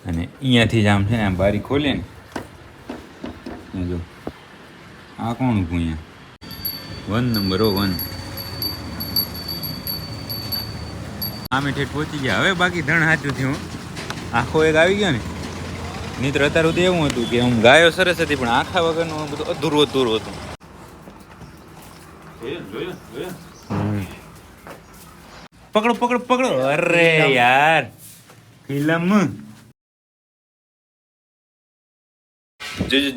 અને અહીંયાથી જ આમ છે ને આમ બારી ખોલે ને જો આ કોણ ઊભું અહીંયા 1 નંબર 1 આમે ઠેઠ પહોંચી ગયા. હવે બાકી ધણ સાચું થયું. આખો એક આવી ગયો ને. મિત્ર અત્યારે સુધી એવું હતું કે આમ ગાયો સરસ હતી પણ આખા વગરનું બધું અધૂરું હતું. પકડો. અરે યાર ફિલ્મ.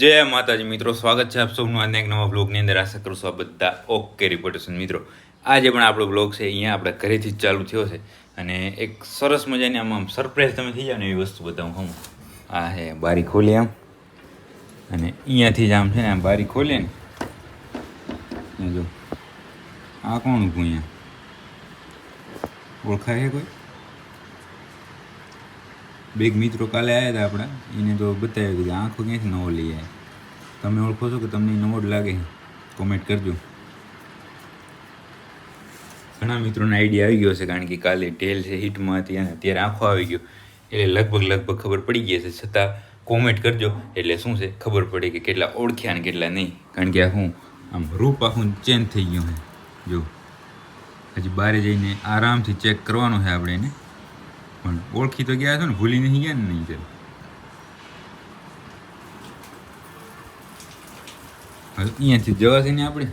જય માતાજી મિત્રો, સ્વાગત છે આપ સૌનું આજના એક નવા બ્લોગની અંદર. આશા કરું છું આ બધા ઓકે રિપોર્ટેશન. મિત્રો આજે પણ આપણો બ્લોગ છે અહીંયા આપણે ઘરેથી જ ચાલુ થયો છે અને એક સરસ મજાની આમ સરપ્રાઈઝ તમે થઈ જાવ ને એવી વસ્તુ બતાવું હું. આ હે બારી ખોલી આમ અને અહીંયાથી જ આમ છે ને આમ બારી ખોલે ને જો આ કોણ ઊભું અહીંયા ઓળખાય છે કોઈ? બે મિત્રો કાલે આવ્યા હતા આપણા, એને તો બતાવ્યું કે આંખો ક્યાંથી નવો લઈ આવ્યા. તમે ઓળખો છો કે તમને નવો જ લાગે? કોમેન્ટ કરજો. ઘણા મિત્રોને આઈડિયા આવી ગયો છે કારણ કે કાલે ઢેલ છે હિટમાં હતી અને અત્યારે આંખો આવી ગયો એટલે લગભગ ખબર પડી ગઈ છે. છતાં કોમેન્ટ કરજો એટલે શું છે ખબર પડે કે કેટલા ઓળખ્યા ને કેટલા નહીં. કારણ કે આખું આમ રૂપ આખું ચેન્જ થઈ ગયું છે. જો હજી બહાર જઈને આરામથી ચેક કરવાનો છે આપણે એને, પણ ઓળખી તો ગયા છો ને, ભૂલી નહીં ગયા ને? નહીં ચાલ હવે અહીંયાથી જવાશે ને આપણે,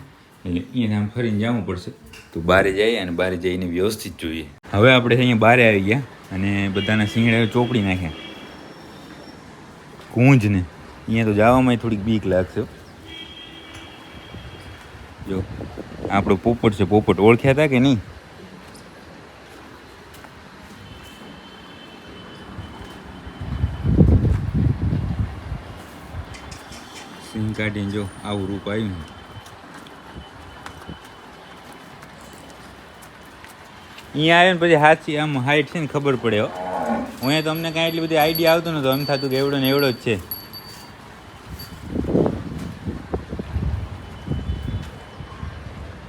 એટલે અહીંયાથી આમ ફરીને જવું પડશે. તો બહાર જઈએ અને બહાર જઈને વ્યવસ્થિત જોઈએ. હવે આપણે અહીંયા બહાર આવી ગયા અને બધાના શિંગડા ચોપડી નાખ્યા કુંજને. અહીંયા તો જવામાં થોડીક બીક લાગશે. જો આપણો પોપટ છે. પોપટ ઓળખ્યા હતા કે નહીં? સિંગ કાઢીને જો આવું રૂપ આવ્યું. અહીંયા આવે ને પછી હાથી આમ હાઈટ છે ને ખબર પડે. હું તો અમને કાંઈ એટલી બધી આઈડિયા આવતો નતો, એમ થતું કે એવડો ને એવડો જ છે.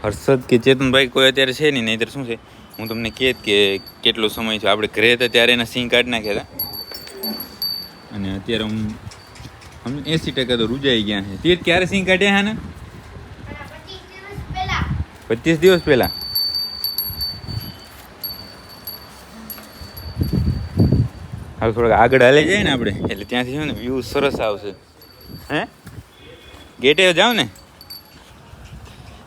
હર્ષદ કે ચેતનભાઈ કોઈ અત્યારે છે નહીં, નહીંતર શું છે હું તમને કહેત કે કેટલો સમય છે. આપણે ઘરે હતા ત્યારે એના સિંગ કાઢી નાખ્યા હતા અને અત્યારે અમને 80% તો રૂજાઈ ગયા છે. તે ક્યારે સિંગ કાઢ્યા હા ને? 25 દિવસ પહેલા. હવે થોડાક આગળ હાલે જાય ને આપણે એટલે ત્યાંથી છે ને વ્યૂ સરસ આવશે. હે ગેટે જાવ ને.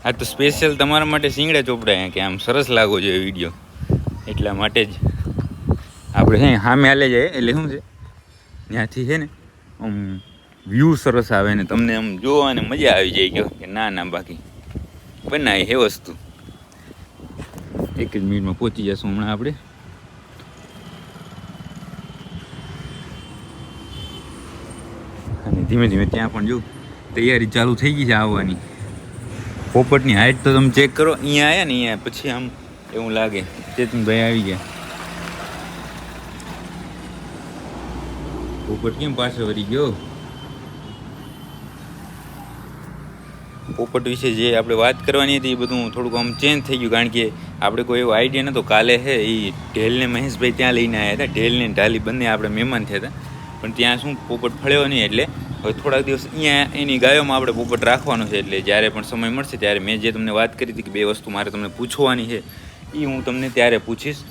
આ તો સ્પેશિયલ તમારા માટે શિંગડા ચોપડાયા કે આમ સરસ લાગો જોઈએ વિડીયો, એટલા માટે જ આપણે છે સામે હાલે જાય એટલે શું છે ત્યાંથી છે ને આમ વ્યૂ સરસ આવે ને તમને આમ જોવાની મજા આવી જાય કે ના બાકી બનાવી એ વસ્તુ. એક જ મિનિટમાં પહોંચી જશું હમણાં આપણે. અને ધીમે ધીમે ત્યાં પણ જો તૈયારી ચાલુ થઈ ગઈ છે આવવાની. પોપટની હાઈટ તો તમે ચેક કરો. અહીંયા આવ્યા ને અહીંયા પછી આમ એવું લાગે ચેતનભાઈ આવી ગયા. પોપટ કેમ પાછો વળી ગયો? પોપટ વિશે જે આપણે વાત કરવાની હતી એ બધું થોડુંક આમ ચેન્જ થઈ ગયું કારણ કે આપણે કોઈ એવો આઈડિયા નહોતો. કાલે છે એ ઢેલને મહેશભાઈ ત્યાં લઈને આવ્યા હતા. ઢેલને ઢાલી બંને આપણે મહેમાન થયા હતા, પણ ત્યાં શું પોપટ ફળ્યો નહીં. એટલે હવે થોડાક દિવસ અહીંયા એની ગાયોમાં આપણે પોપટ રાખવાનો છે. એટલે જ્યારે પણ સમય મળશે ત્યારે મેં જે તમને વાત કરી હતી કે બે વસ્તુ મારે તમને પૂછવાની છે એ હું તમને ત્યારે પૂછીશ.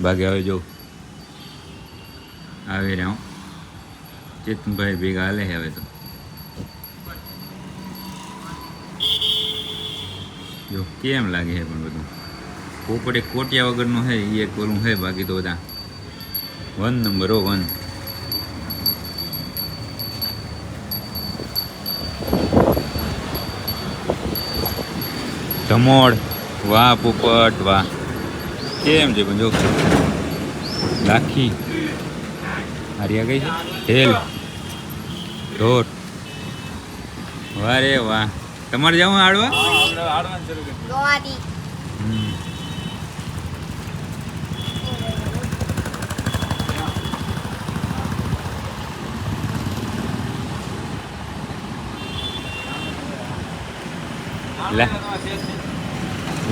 બાકી હવે જો આવી રહ્યા હું ચેતનભાઈ ભેગા હાલે છે. હવે તો જો કેમ લાગે છે પણ બધું. પોપટ એક કોટિયા વગરનું છે એ એક ઓલું છે, બાકી તો બધા 1 નંબર 1. ધમોડ વાહ પોપટ વાહ. કેમ છે પણ જો લાખી હારિયા ગઈ છે. ઢેલ ઢોર વાહ રે વાહ. તમારે જવું આડવા?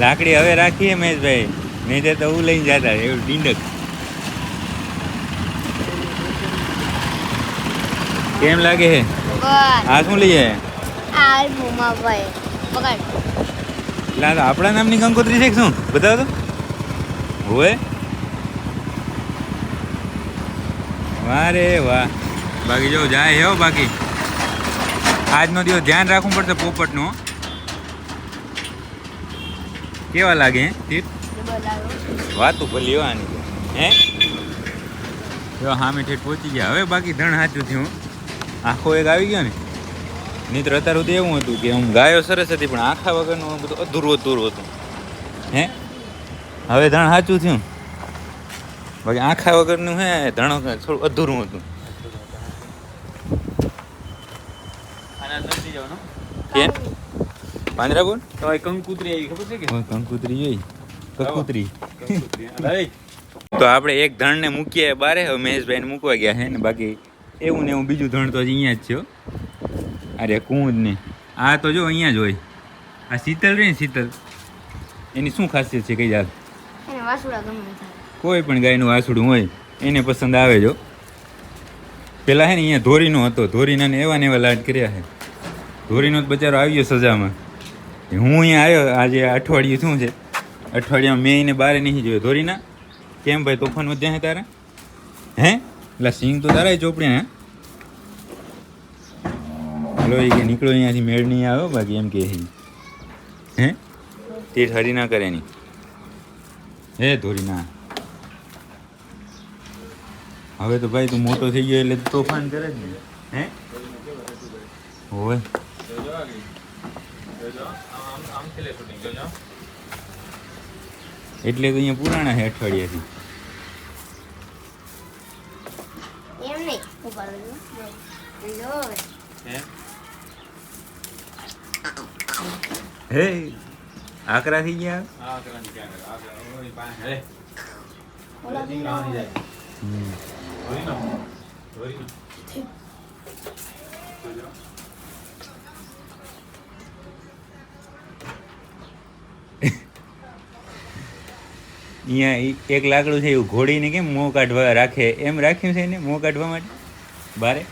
લાકડી હવે રાખીએ મહેશભાઈ, નહીં તો હું લઈને જતા એવું ડીંડક. કેમ લાગે હે? બસ આ શું લઈએ? આ ભૂમા ભાઈ પકડ. એટલે આ આપણા નામની કંકોત્રી છે કે શું? બતાવો તો. હોય વાહ રે વાહ. બાકી જો જાય હો. બાકી આજનો દિવસ ધ્યાન રાખવું પડશે પોપટનું હો. કેવા લાગે હે તીર? વાતું ભલી હોવાની હે. જો હામી ઠેઠ પહોંચી ગયા. હવે બાકી ધણ સાચું થયું. આખો એક આવી ગયો ને. નહીતર અત્યારે તો એવું હતું કે આમ ગાયો સરસ હતી પણ આખા વગરનું બધું અધૂરું હતું હે. હવે ધણ સાચું થયું. બાકી આખા વગરનું હે ધણો થોડું અધૂરું હતું. કેમ પાંજરાપુર તો કંકુતરી આવી ખબર છે કે કંકુતરી જોઈ કકુતરી. તો આપણે એક ધણને મૂકીએ બારે. હવે મહેશભાઈને મૂકવા ગયા છે ને બાકી એવું ને એવું બીજું ધણ તો હજી અહીંયા જ છે હો. અરે કું જ નહીં. આ તો જો અહીંયા જ હોય. આ શીતલ રહી ને શીતલ એની શું ખાસિયત છે કઈ જાત? એને વાસુડા ગમે છે. કોઈ પણ ગાયનું વાસુડું હોય એને પસંદ આવે જો. પેલા હે ને અહીંયા ધોરીનો હતો. ધોરીનાને એવા ને એવા લાડ કર્યા છે. ધોરીનો જ બચારો આવ્યો સજામાં. હું અહીંયા આવ્યો આજે અઠવાડિયું શું છે અઠવાડિયામાં મેં એને બારે નહીં જોયો. ધોરીના કેમ ભાઈ તોફાન વધ્યા હે તારા? હે એટલે સિંગ તો તારા ચોપડ્યા હે. હલો એ કે નીકળો અહીંયાથી મેળ નહીં આવ્યો. બાકી એમ કે હે તે હરી ના કરે નહીં. હે ધોરીના હવે તો ભાઈ તું મોટો થઈ ગયો એટલે તોફાન કરે જ ને. હે હોય એટલે તો અહીંયા પુરાણા છે અઠવાડિયાથી. એમ નહીં ઉપાડો જો. હે આકરા થઈ ગયા. અહીંયા એક લાકડું છે એવું ઘોડીને કેમ મોં કાઢવા રાખે એમ રાખ્યું છે ને મોં કાઢવા માટે બારે.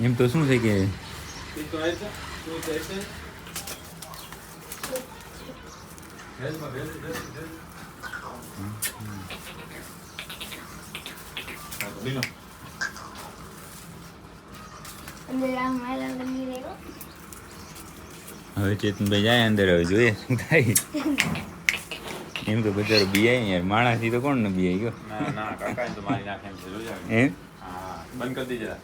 એમ તો શું છે કે અંદર આ મારા બની રહ્યો. હવે ચેતનભાઈ જાય અંદર. હવે જોઈએ શું થાય. એમ તો બચારો બિયાય યાર. માણસથી તો કોણ ને બિયાઈ ગયો. ના કાકા તો મારી નાખે એમ છે જોજા. એમ હા બંધ કરી દીજે.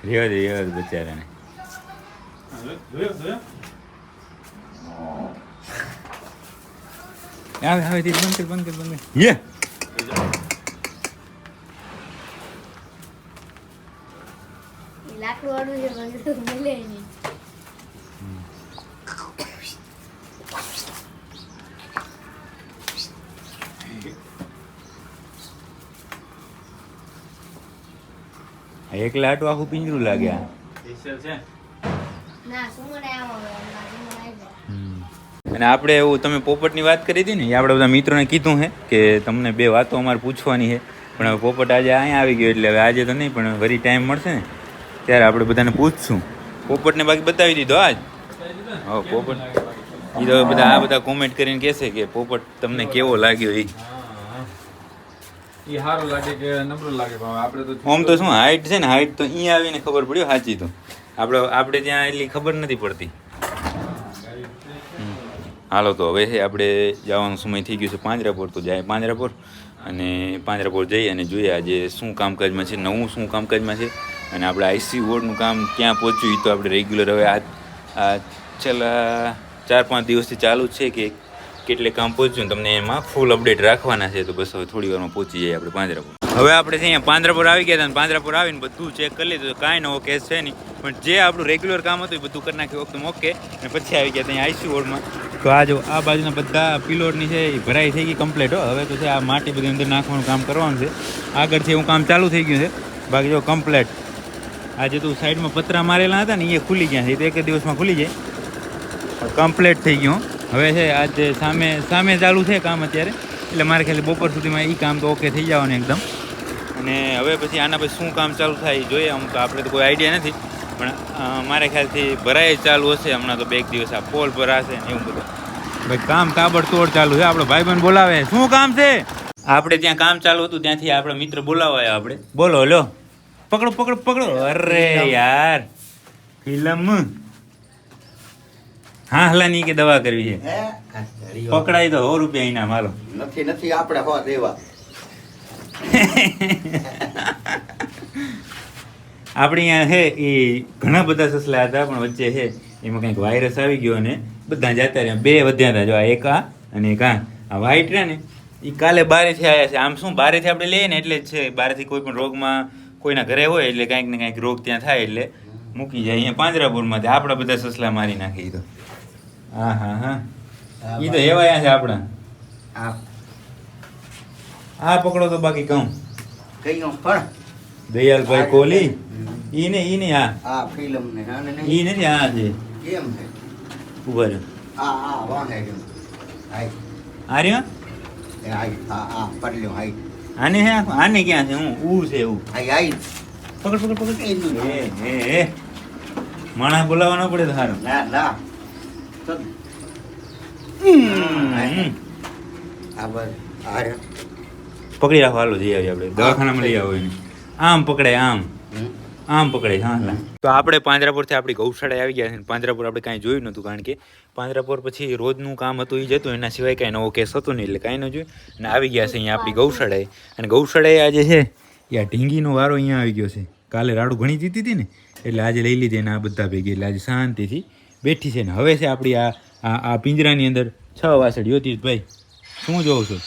જોયું રેવા દે બચારાને. આવે તે બંધ કર યે. લાકડું વાળું છે મળે નહીં. એક લાટું આખું પિંજરું લાગે. ના સુમન આવો અને આપણે એવું તમે પોપટની વાત કરી હતી ને એ આપણે બધા મિત્રોને કીધું છે કે તમને બે વાતો અમારે પૂછવાની છે. પણ હવે પોપટ આજે અહીંયા આવી ગયો એટલે હવે આજે તો નહીં પણ વરી ટાઈમ મળશે ને ત્યારે આપણે બધાને પૂછશું. પોપટને બાકી બતાવી દીધો આજ. હા પોપટ એ તો બધા આ બધા કોમેન્ટ કરીને કહેશે કે પોપટ તમને કેવો લાગ્યો. એ સારું લાગે કે નબળું લાગે આપણે તો આમ તો શું હાઈટ છે ને હાઈટ તો અહીંયા આવીને ખબર પડ્યો સાચી. તો આપણે ત્યાં એટલી ખબર નથી પડતી. હાલો તો હવે આપણે જવાનો સમય થઈ ગયો છે પાંજરાપોર. તો જાય પાંજરાપોર અને પાંજરાપોર જઈ અને જોઈએ આજે શું કામકાજમાં છે, નવું શું કામકાજમાં છે. અને આપણે આઈસી વોર્ડનું કામ ક્યાં પહોંચ્યું એ તો આપણે રેગ્યુલર હવે આ છેલ્લા 4-5 દિવસથી ચાલુ જ છે કે કેટલે કામ પહોંચ્યું તમને એમાં ફૂલ અપડેટ રાખવાના છે. તો બસ હવે થોડી વારમાં પહોંચી જઈએ આપણે પાંજરાપોર. હવે આપણે અહીંયા પાંજરાપોર આવી ગયા હતા અને પાંજરાપોર આવીને બધું ચેક કરી લીધું. કાંઈ નવો કેસ છે નહીં પણ જે આપણું રેગ્યુલર કામ હતું એ બધું કરી નાખ્યું વખતે ઓકે. અને પછી આવી ગયા ત્યાં આઈસી વોર્ડમાં. તો આ જો આ બાજુના બધા પિલોરની છે એ ભરાઈ થઈ ગઈ કમ્પ્લીટ. હવે તો છે આ માટી બધી અંદર નાખવાનું કામ કરવાનું છે. આગળથી એવું કામ ચાલુ થઈ ગયું છે. બાકી જો કમ્પ્લીટ આજે તો સાઈડમાં પતરા મારેલા હતા ને એ ખુલી ગયા છે. એ તો એક જ દિવસમાં ખુલી જાય. કમ્પ્લીટ થઈ ગયું. હવે છે આજે સામે ચાલુ છે કામ અત્યારે, એટલે મારે ખાલી બપોર સુધીમાં એ કામ તો ઓકે થઈ જવાનું એકદમ. અને હવે પછી આના પછી શું કામ ચાલુ થાય એ જોઈએ. આમ તો આપણે તો કોઈ આઈડિયા નથી, પણ મારે ખ્યાલથી ભરાય ચાલુ હશે હમણાં તો 2 દિવસ. આ પોલ ભરાશે ને એવું બધું. ભાઈ કામ તાબડતોડ ચાલુ છે. આપણો ભાઈબંધ બોલાવે. શું કામ છે? આપણે ત્યાં કામ ચાલુ હતું ત્યાંથી આપણા મિત્ર બોલાવાયા આપણે. બોલો લો, પકડો. અરે યાર ફિલ્મ હા હલાની કે દવા કરવી છે. પકડાય તો 100 રૂપિયા ઇનામ. હાલો. નથી આપણે હો દેવા. આપણે અહીંયા છે એ ઘણા બધા સસલા હતા, પણ વચ્ચે છે એમાં કંઈક વાયરસ આવી ગયો અને બધા જતા રહ્યા. 2 વધ્યા હતા. જો આ એક આ અને એક આ વ્હાઈટ રહ્યા ને એ કાલે બારેથી આવ્યા છે. આમ શું બારેથી આપણે લઈએ ને એટલે જ છે. બારેથી કોઈ પણ રોગમાં કોઈના ઘરે હોય એટલે કાંઈક ને કાંઈક રોગ ત્યાં થાય એટલે મૂકી જાય. અહીંયા પાંજરાપુરમાંથી આપણા બધા સસલા મારી નાખે. એ તો હા એ તો એવાયા છે આપણા. આ પકડો તો બાકી કહું કઈયો પણ દયાલભાઈ કોહલી ઈ ને આ ફિલ્મ ને હા ને ઈ નથી. આ છે કેમ છે ઉભા રહ્યો. આ વાંહે ગયો હાઈ આ રહ્યો. એ હાઈ આ પડલ્યો હાઈ આને હે આને ક્યાં છે? હું છે એવું. હાઈ પકડ એ માણસ બોલાવવાનો પડે તો સારું. ના આ બસ આ પકડી રાખો. હાલો જઈ આવીએ આપણે દવાખાનામાં લઈ આવો એને. આમ પકડાય આમ પકડાય. હા તો આપણે પાંજરાપુરથી આપણી ગૌશાળાએ આવી ગયા છે. પાંજરાપુર આપણે કાંઈ જોયું નહોતું, કારણ કે પાંજરાપુર પછી રોજનું કામ હતું એ જતું, એના સિવાય કાંઈ નવો કેસ હતો નહીં, એટલે કાંઈ ન જોયું. અને આવી ગયા છે અહીંયા આપણી ગૌશાળાએ. અને ગૌશાળાએ આજે છે યા ઢીંગીનો વારો અહીંયા આવી ગયો છે. કાલે રાડું ઘણી જીતી હતી ને એટલે આજે લઈ લીધી એને આ બધા ભેગી. એટલે આજે શાંતિથી બેઠી છે. ને હવે છે આપણી આ પિંજરાની અંદર 6 વાસળીઓ હતી. ભાઈ શું જોઉં છું?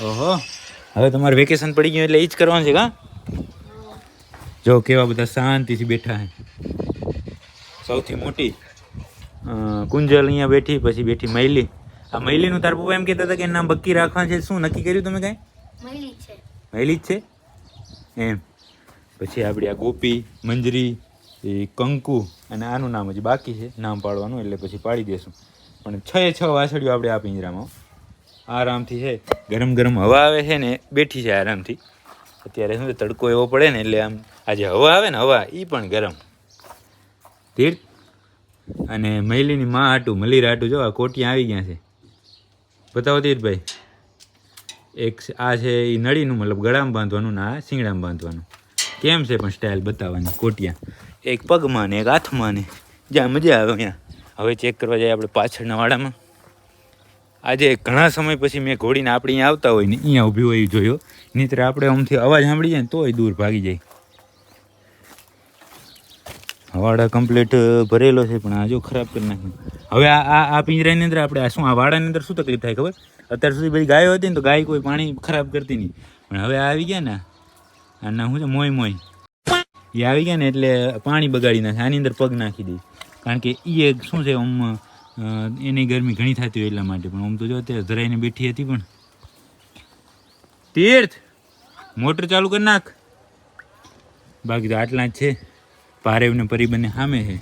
ઓહો, હવે તમારે વેકેશન પડી ગયું એટલે એ જ કરવાનું છે કા? જો કેવા બધા શાંતિથી બેઠા છે. સૌથી મોટી કુંજલ અહીંયા બેઠી, પછી બેઠી મૈલી. આ મૈલીનું તાર પપ્પા એમ કહેતા હતા કે નામ બક્કી રાખવાનું છે. શું નક્કી કર્યું તમે કાંઈ? મૈલી જ છે એમ. પછી આપણી આ ગોપી, મંજરી, એ કંકુ અને આનું નામ હજી બાકી છે નામ પાડવાનું, એટલે પછી પાડી દેશું. પણ 6 વાસળીઓ આપણે આ પિંજરામાં આરામથી છે. ગરમ હવા આવે છે ને બેઠી છે આરામથી. અત્યારે શું તડકો એવો પડે ને એટલે આમ આજે હવા આવે ને હવા એ પણ ગરમ. તીર્થ અને મહિલીની માં હાટું મલીર હાટું જો આ કોટિયા આવી ગયા છે. બતાવો તીર્થભાઈ. એક આ છે એ નળીનું, મતલબ ગળામાં બાંધવાનું ને આ શીંગડામાં બાંધવાનું. કેમ છે પણ સ્ટાઇલ બતાવવાની. કોટિયા એક પગમાં ને એક હાથમાં ને જ્યાં મજા આવે ત્યાં. હવે ચેક કરવા જાય આપણે પાછળના વાડામાં. આજે ઘણા સમય પછી મેં ઘોડીને આપણે અહીંયા આવતા હોય ને અહીંયા ઊભી હોય જોયો. નહીંતર આપણે આમથી અવાજ સાંભળી જાય ને તોય દૂર ભાગી જાય. વાડા કમ્પ્લીટ ભરેલો છે પણ આ જો ખરાબ કરી નાખ્યું. હવે આ પિંજરાની અંદર આપણે શું આ વાડાની અંદર શું તકલીફ થાય ખબર? અત્યાર સુધી બધી ગાયો હતી ને તો ગાય કોઈ પાણી ખરાબ કરતી નહીં, પણ હવે આવી ગયા ને આના શું છે મોય એ આવી ગયા ને એટલે પાણી બગાડી નાખે. આની અંદર પગ નાખી દે, કારણ કે એ એક શું છે આમ એની ગરમી ઘણી થતી હોય એટલા માટે. પણ આમ તો જો અત્યારે ધરાઈને બેઠી હતી. પણ તીર્થ મોટર ચાલુ કરી નાખ. બાકી તો આટલા જ છે. પારેવ ને પરિબંધને સામે છે.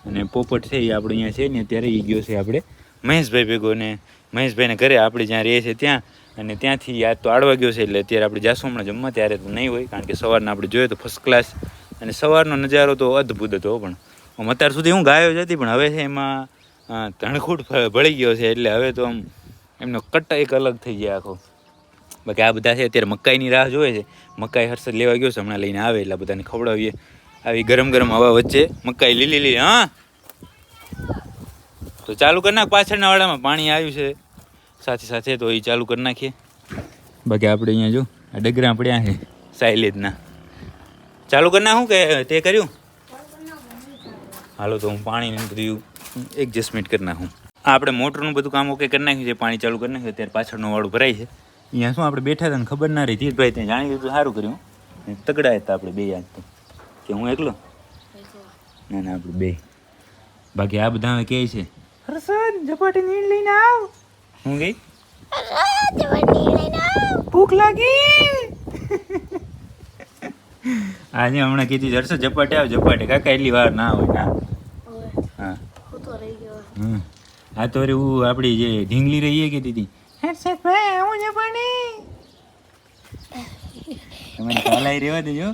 અને પોપટ છે એ આપણે અહીંયા છે ને અત્યારે એ ગયો છે આપણે મહેશભાઈ ભેગો, ને મહેશભાઈને ઘરે આપણે જ્યાં રહીએ છીએ ત્યાં. અને ત્યાંથી યાદ તો આડવા ગયો છે એટલે અત્યારે આપણે જાશું હમણાં જમવા. ત્યારે તો નહીં હોય, કારણ કે સવારના આપણે જોઈએ તો ફર્સ્ટ ક્લાસ. અને સવારનો નજારો તો અદ્ભુત હતો. પણ આમ અત્યાર સુધી હું ગાયો જ હતી, પણ હવે છે એમાં ધણખૂટ ભળી ગયો છે એટલે હવે તો આમ એમનો કટ એક અલગ થઈ ગયા આખો. બાકી આ બધા છે અત્યારે મકાઈની રાહ જોવે છે. મકાઈ હર્ષદ લેવા ગયો છે, હમણાં લઈને આવે એટલે બધાને ખવડાવીએ. આવી ગરમ હવા વચ્ચે મકાઈ લીલી. હા તો ચાલુ કરી નાખ. પાછળના વાડામાં પાણી આવ્યું છે સાથે તો એ ચાલુ કરી નાખીએ. બાકી આપણે અહીંયા જો આ ડગરા પડ્યા છે સાયલેજના. ચાલુ કરી નાખું કે તે કર્યું? હાલો તો હું પાણીને બધું એડજસ્ટમેન્ટ કરી નાખું. આપણે મોટરનું બધું કામ ઓકે કરી નાખ્યું છે. પાણી ચાલુ કરી નાખ્યું. અત્યારે પાછળનું વાળું ભરાય છે. અહીંયા શું આપણે બેઠા હતા ને ખબર ના રહી. તીર્થભાઈ ત્યાં જાણી લીધું, સારું કર્યું. તગડા હતા આપણે બે આજ તો. કે હું એકલો? ના આપણે બે. બાકી આ બધા હવે કહે છે હર્ષદ ઝપાટી નીણ લઈને આવ. હું ગઈ ભૂખ લાગી. આજે હમણાં કીધી હર્ષદ ઝપાટે આવ ઝપાટે કાકા એટલી વાર ના હોય ના હવે હા હું તો રહી ગયો હમ આ તો રે હું આપણી જે ઢીંગલી રહીએ કે દીદી હર્ષદભાઈ આવું ઝપાટે તમે ચાલાઈ રહેવા દેજો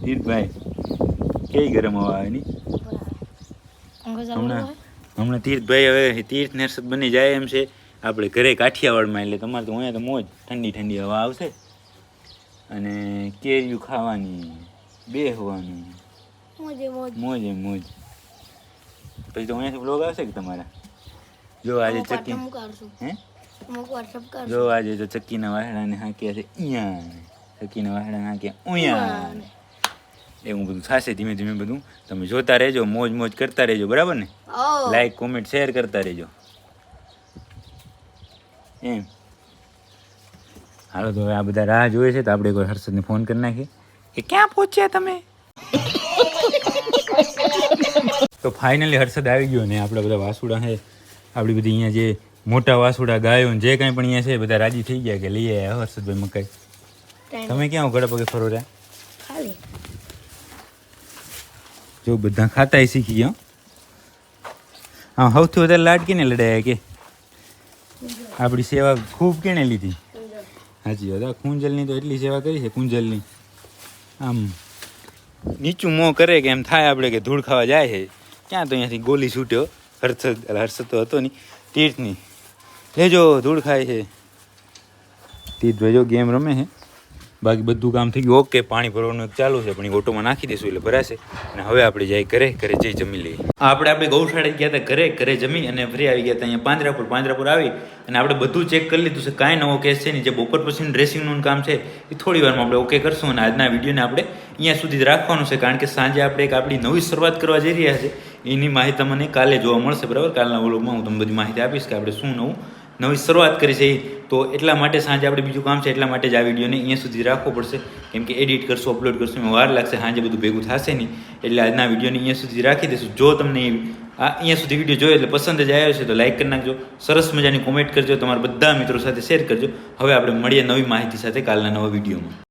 તીર્થભાઈ કેવી ગરમ હવા આવે ની હમણાં તીર્થભાઈ હવે તીર્થ ને હર્ષદ બની જાય એમ છે આપણે ઘરે કાઠિયાવાડમાં એટલે તમારે તો અહીંયા તો મોજ ઠંડી ઠંડી હવા આવશે અને કેરીયું ખાવાની બેહવાનું મોજે મોજ મોજે મોજ પછી તો અહીંયાથી બ્લોગ આવશે કે તમારા જો આજે ચક્કી હે જો આજે તો ચક્કીના વાહડાને હાંક્યા છે અહીંયા ચક્કીના વાહડાને હાંક્યા ઉયા એવું બધું થશે ધીમે ધીમે બધું તમે જોતા રહેજો મોજ મોજ કરતા રહેજો બરાબર ને લાઈક કોમેન્ટ શેર કરતા રહેજો એમ હાલો તો હવે આ બધા રાહ જોઈએ છે તો આપણે કોઈ હર્ષદને ફોન કરી નાખીએ કે ક્યાં પહોંચ્યા તમે તો ફાઇનલી હર્ષદ આવી ગયો ને આપણે બધા વાસુડા છે આપણી બધી અહીંયા જે મોટા વાસુડા ગાયો ને જે કાંઈ પણ અહીંયા છે બધા રાજી થઈ ગયા કે લઈ આવ્યા હર્ષદભાઈ મકાઈ તમે ક્યાં ઘડા પગે ફરો રહ્યા ખાલી જો બધા ખાતા શીખી ગયા હા સૌથી વધારે લાડ કેને લડાયા કે આપણી સેવા ખૂબ કેને લીધી હાજી દાદા કુંજલની તો એટલી સેવા કરી છે કુંજલની આમ નીચું મોં કરે કે એમ થાય આપણે કે ધૂળ ખાવા જાય છે ક્યાં તો અહીંયાથી ગોલી છૂટ્યો હર્ષદ તો હતો નહીં તીર્થની લેજો ધૂળ ખાય છે તીર્થભાઈ જો ગેમ રમે છે બાકી બધું કામ થઈ ગયું ઓકે પાણી ભરવાનું એક ચાલુ છે પણ એ ઓટોમાં નાખી દઈશું એટલે ભરાશે અને હવે આપણે જઈ ઘરે જઈ જમી લઈએ આપણે ગૌશાળા ગયા હતા ઘરે જમી અને ફરી આવી ગયા હતા અહીંયા પાંજરાપુર આવી અને આપણે બધું ચેક કરી લીધું છે કાંઈ નવો કેસ છે નહીં જે બપોર પછીનું ડ્રેસિંગનું કામ છે એ થોડી વારમાં આપણે ઓકે કરશું અને આજના વિડીયોને આપણે અહીંયા સુધી જ રાખવાનું છે કારણ કે સાંજે આપણે એક આપણી નવી શરૂઆત કરવા જઈ રહ્યા છે એની માહિતી તમને કાલે જોવા મળશે બરાબર કાલના વ્લોગમાં હું તમને બધી માહિતી આપીશ કે આપણે શું નવી શરૂઆત કરી છે તો એટલા માટે સાંજે આપણે બીજું કામ છે એટલા માટે જ આ વિડીયોને અહીંયા સુધી રાખવો પડશે કેમ કે એડિટ કરશું અપલોડ કરશું એમાં વાર લાગશે સાંજે બધું ભેગું થશે નહીં એટલે આજના વિડીયોને અહીંયા સુધી રાખી દઈશું જો તમને અહીંયા સુધી વિડીયો જોયો એટલે પસંદ જ આવ્યો છે તો લાઈક કરી નાખજો સરસ મજાની કોમેન્ટ કરજો તમારા બધા મિત્રો સાથે શેર કરજો હવે આપણે મળીએ નવી માહિતી સાથે કાલના નવા વિડીયોમાં